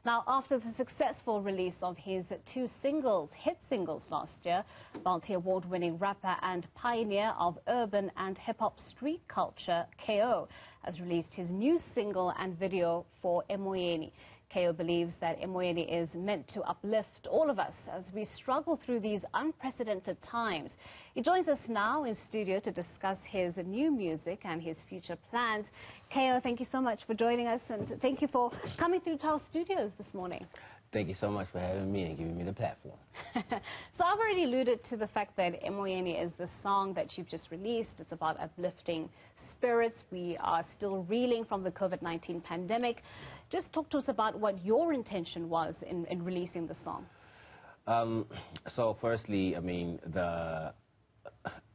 Now, after the successful release of his two hit singles last year, multi-award-winning rapper and pioneer of urban and hip-hop street culture, KO, has released his new single and video for Emoyeni. KO believes that Emoyeni is meant to uplift all of us as we struggle through these unprecedented times. He joins us now in studio to discuss his new music and his future plans. KO, thank you so much for joining us, and thank you for coming through to our studios this morning. Thank you so much for having me and giving me the platform. So I've already alluded to the fact that Emoyeni is the song that you've just released. It's about uplifting spirits. We are still reeling from the COVID-19 pandemic. Just talk to us about what your intention was in releasing the song. So firstly, I mean, the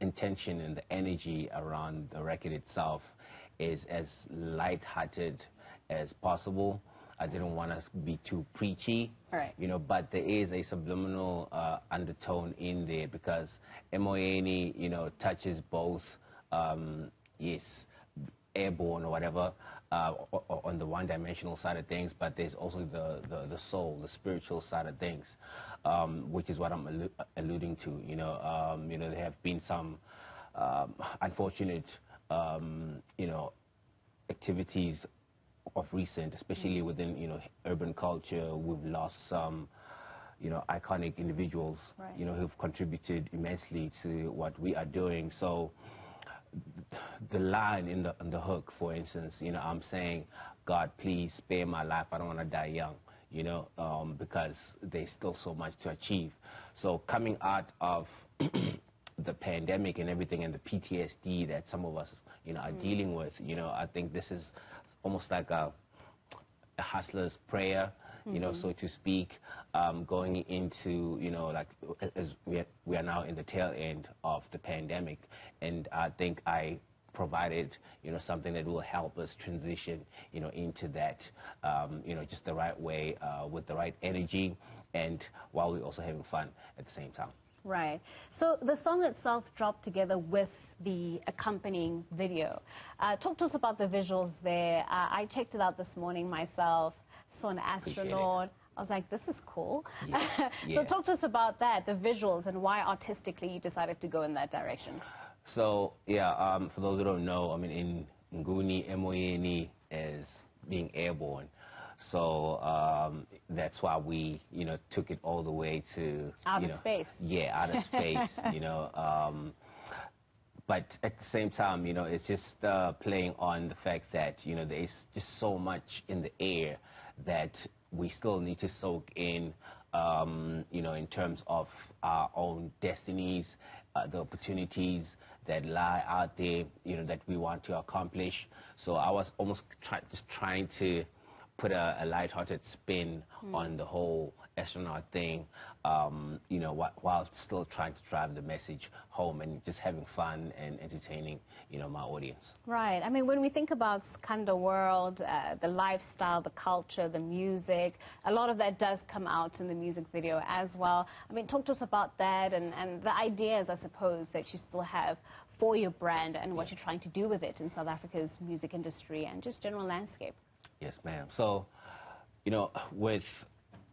intention and the energy around the record itself is as light-hearted as possible. I didn't want us to be too preachy, right, you know, but there is a subliminal undertone in there because Emoyeni, you know, touches both, yes, airborne or whatever, on the one-dimensional side of things, but there's also the soul, the spiritual side of things, which is what I'm alluding to. You know, there have been some unfortunate, you know, activities of recent, especially within, you know, urban culture. We've lost some, you know, iconic individuals, right, you know, who've contributed immensely to what we are doing. So the line in the hook, for instance, you know, I'm saying, God, please spare my life. I don't want to die young, you know, because there's still so much to achieve. So coming out of the pandemic and everything and the PTSD that some of us, you know, are dealing with, you know, I think this is almost like a hustler's prayer, you know, so to speak, going into, you know, like as we are now in the tail end of the pandemic, and I think I provided, you know, something that will help us transition, you know, into that, you know, just the right way, with the right energy, and while we're also having fun at the same time. Right. So the song itself dropped together with the accompanying video. Talk to us about the visuals there. I checked it out this morning myself, saw an astronaut. I was like, this is cool. Yeah. So talk to us about that, the visuals, and why artistically you decided to go in that direction. So, yeah, for those who don't know, I mean, in Nguni, Emoyeni is being airborne. So that's why we, you know, took it all the way to outer space. Yeah, outer space, you know. But at the same time, you know, it's just playing on the fact that, you know, there's just so much in the air that we still need to soak in, you know, in terms of our own destinies, the opportunities that lie out there, you know, that we want to accomplish. So I was almost just trying to put a light-hearted spin on the whole astronaut thing, you know, while still trying to drive the message home and just having fun and entertaining, you know, my audience. Right. I mean, when we think about Skanda World, the lifestyle, the culture, the music, a lot of that does come out in the music video as well. I mean, talk to us about that and the ideas, I suppose, that you still have for your brand and what you're trying to do with it in South Africa's music industry and just general landscape. Yes, ma'am. So, you know, with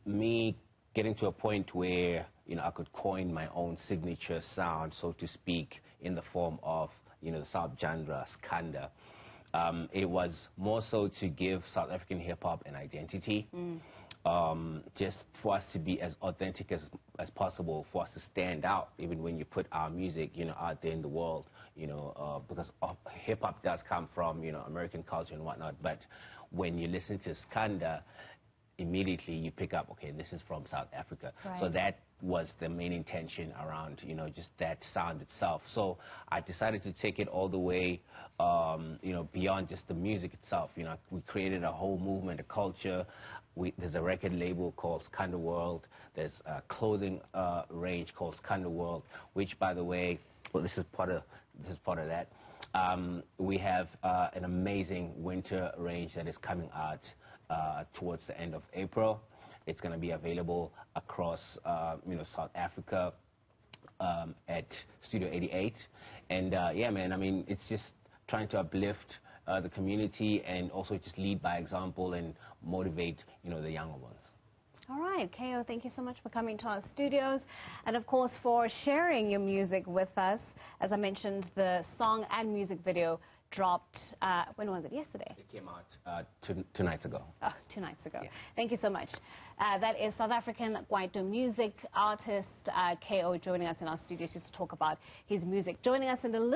me getting to a point where, you know, I could coin my own signature sound, so to speak, in the form of, you know, the sub-genre, Skanda, it was more so to give South African hip-hop an identity, just for us to be as authentic as possible, for us to stand out, even when you put our music, you know, out there in the world, you know, because hip-hop does come from, you know, American culture and whatnot, but when you listen to Skanda, immediately you pick up, okay, this is from South Africa. Right. So that was the main intention around, you know, just that sound itself. So I decided to take it all the way, you know, beyond just the music itself. You know, we created a whole movement, a culture. There's a record label called Skanda World. There's a clothing range called Skanda World, which, by the way, well, this is part of that. We have an amazing winter range that is coming out towards the end of April. It's going to be available across, you know, South Africa at Studio 88. And yeah, man, I mean, it's just trying to uplift the community, and also just lead by example and motivate, the younger ones. All right, Ko, thank you so much for coming to our studios and, of course, for sharing your music with us. As I mentioned, the song and music video dropped, when was it? Yesterday? It came out 2 nights ago. Oh, 2 nights ago. Yeah. Thank you so much. That is South African Kwaito music artist Ko joining us in our studios just to talk about his music. Joining us in a little